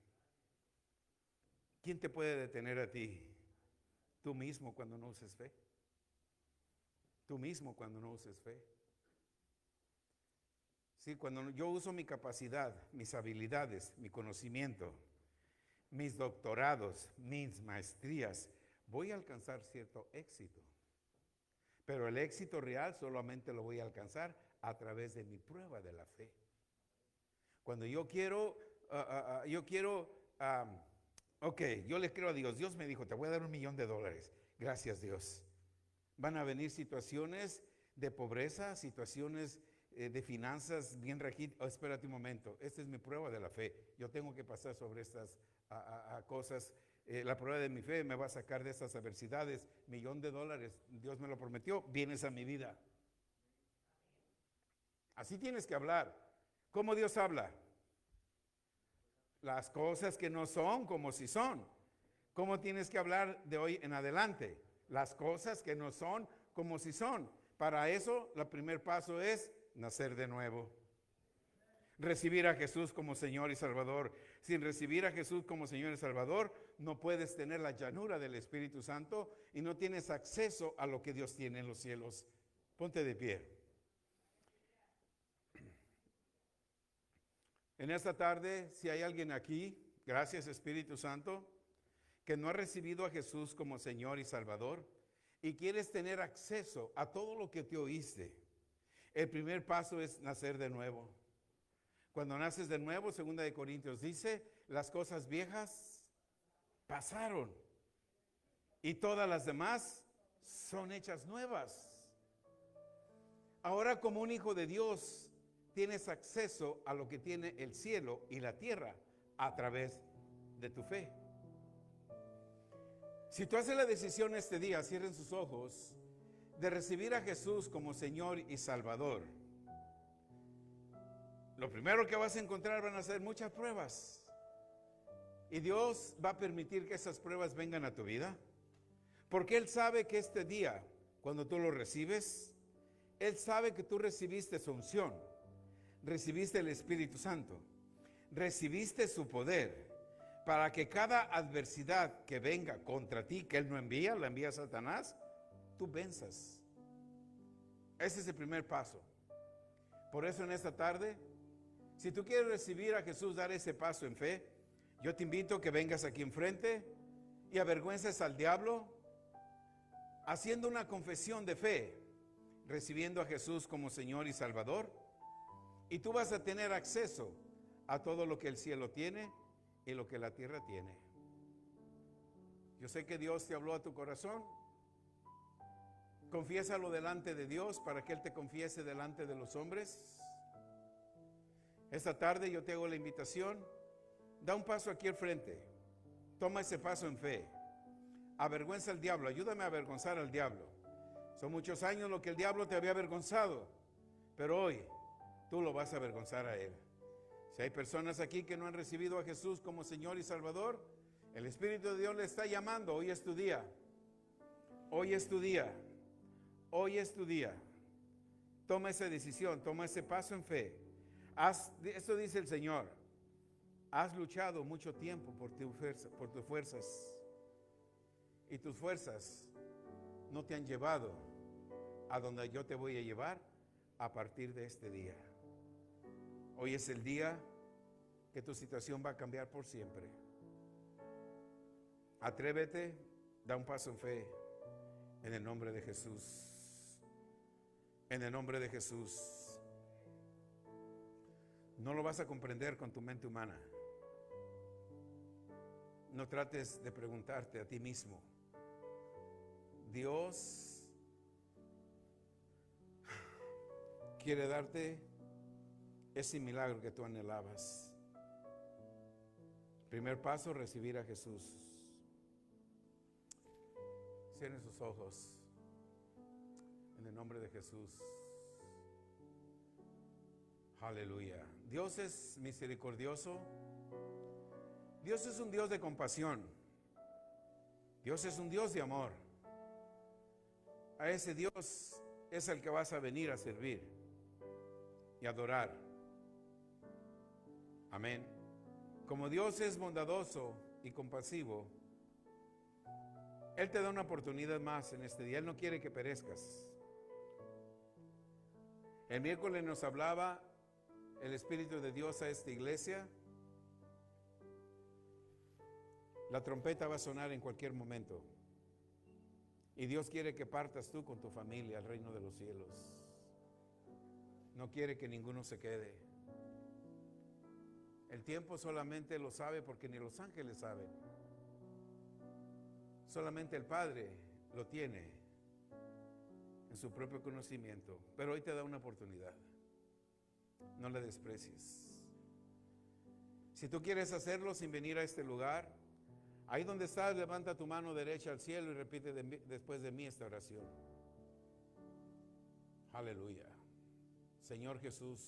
¿Quién te puede detener a ti? Tú mismo cuando no uses fe. Tú mismo cuando no uses fe. Sí, cuando yo uso mi capacidad, mis habilidades, mi conocimiento, mis doctorados, mis maestrías, voy a alcanzar cierto éxito. Pero el éxito real solamente lo voy a alcanzar a través de mi prueba de la fe. Cuando yo quiero, ok, yo le creo a Dios. Dios me dijo, te voy a dar $1,000,000. Gracias, Dios. Van a venir situaciones de pobreza, situaciones de finanzas bien raquitas. Oh, espérate un momento, esta es mi prueba de la fe. Yo tengo que pasar sobre estas cosas. La prueba de mi fe me va a sacar de estas adversidades. $1,000,000, Dios me lo prometió, vienes a mi vida. Así tienes que hablar. ¿Cómo Dios habla? Las cosas que no son como si son. ¿Cómo tienes que hablar de hoy en adelante? Las cosas que no son como si son. Para eso, el primer paso es nacer de nuevo. Recibir a Jesús como Señor y Salvador. Sin recibir a Jesús como Señor y Salvador, no puedes tener la llanura del Espíritu Santo y no tienes acceso a lo que Dios tiene en los cielos. Ponte de pie. En esta tarde, si hay alguien aquí, gracias Espíritu Santo, que no ha recibido a Jesús como Señor y Salvador y quieres tener acceso a todo lo que te oíste, el primer paso es nacer de nuevo. Cuando naces de nuevo, 2 Corintios dice, las cosas viejas pasaron y todas las demás son hechas nuevas. Ahora, como un hijo de Dios, tienes acceso a lo que tiene el cielo y la tierra a través de tu fe. Si tú haces la decisión este día, cierren sus ojos, de recibir a Jesús como Señor y Salvador, lo primero que vas a encontrar van a ser muchas pruebas. Y Dios va a permitir que esas pruebas vengan a tu vida. Porque Él sabe que este día, cuando tú lo recibes, Él sabe que tú recibiste su unción, recibiste el Espíritu Santo, recibiste su poder para que cada adversidad que venga contra ti, que Él no envía, la envía Satanás, tú venzas. Ese es el primer paso. Por eso en esta tarde, si tú quieres recibir a Jesús, dar ese paso en fe, yo te invito a que vengas aquí enfrente y avergüences al diablo, haciendo una confesión de fe, recibiendo a Jesús como Señor y Salvador, y tú vas a tener acceso a todo lo que el cielo tiene y lo que la tierra tiene. Yo sé que Dios te habló a tu corazón. Confiésalo delante de Dios para que Él te confiese delante de los hombres. Esta tarde yo te hago la invitación. Da un paso aquí al frente. Toma ese paso en fe. Avergüenza al diablo. Ayúdame a avergonzar al diablo. Son muchos años lo que el diablo te había avergonzado, pero hoy tú lo vas a avergonzar a él. Si hay personas aquí que no han recibido a Jesús como Señor y Salvador, el Espíritu de Dios le está llamando. Hoy es tu día. Hoy es tu día. Hoy es tu día. Toma esa decisión, toma ese paso en fe. Esto dice el Señor. Has luchado mucho tiempo por tus fuerzas. Y tus fuerzas no te han llevado a donde yo te voy a llevar a partir de este día. Hoy es el día que tu situación va a cambiar por siempre. Atrévete, da un paso en fe en el nombre de Jesús. En el nombre de Jesús. No lo vas a comprender con tu mente humana. No trates de preguntarte a ti mismo. Dios quiere darte ese milagro que tú anhelabas. Primer paso, recibir a Jesús. Cierren sus ojos. En el nombre de Jesús. Aleluya. Dios es misericordioso. Dios es un Dios de compasión. Dios es un Dios de amor. A ese Dios es el que vas a venir a servir y adorar. Amén. Como Dios es bondadoso y compasivo, Él te da una oportunidad más en este día. Él no quiere que perezcas. El miércoles nos hablaba el Espíritu de Dios a esta iglesia. La trompeta va a sonar en cualquier momento. Y Dios quiere que partas tú con tu familia al reino de los cielos. No quiere que ninguno se quede. El tiempo solamente lo sabe porque ni los ángeles saben. Solamente el Padre lo tiene en su propio conocimiento. Pero hoy te da una oportunidad. No la desprecies. Si tú quieres hacerlo sin venir a este lugar, ahí donde estás, levanta tu mano derecha al cielo y repite después de mí esta oración. Aleluya. Señor Jesús,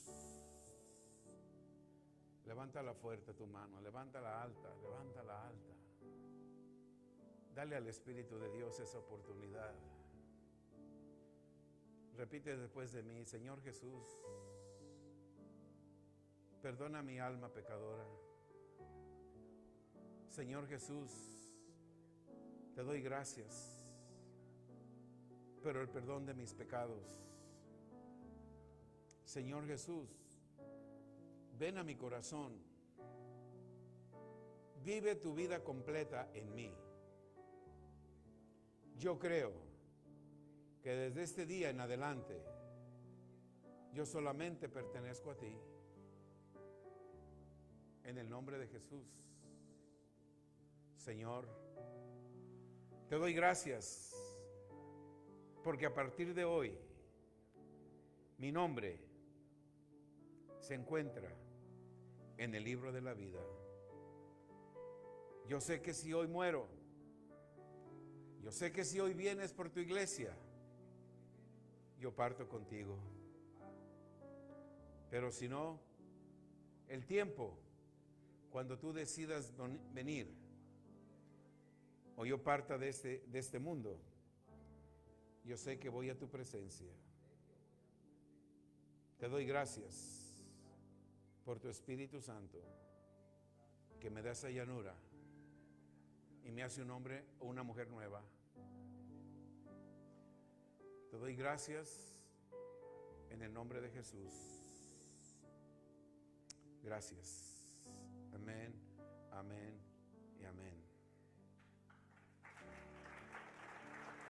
levántala fuerte tu mano, levántala alta, levántala alta. Dale al Espíritu de Dios esa oportunidad. Repite después de mí, Señor Jesús, perdona mi alma pecadora. Señor Jesús, te doy gracias por el perdón de mis pecados. Señor Jesús, ven a mi corazón. Vive tu vida completa en mí. Yo creo que desde este día en adelante yo solamente pertenezco a ti. En el nombre de Jesús. Señor, te doy gracias porque a partir de hoy mi nombre se encuentra en el libro de la vida. Yo sé que si hoy muero, yo sé que si hoy vienes por tu iglesia, yo parto contigo. Pero si no, el tiempo, cuando tú decidas venir, o yo parta de este mundo, yo sé que voy a tu presencia. Te doy gracias por tu Espíritu Santo, que me da esa llanura y me hace un hombre o una mujer nueva. Te doy gracias en el nombre de Jesús. Gracias. Amén, amén y amén.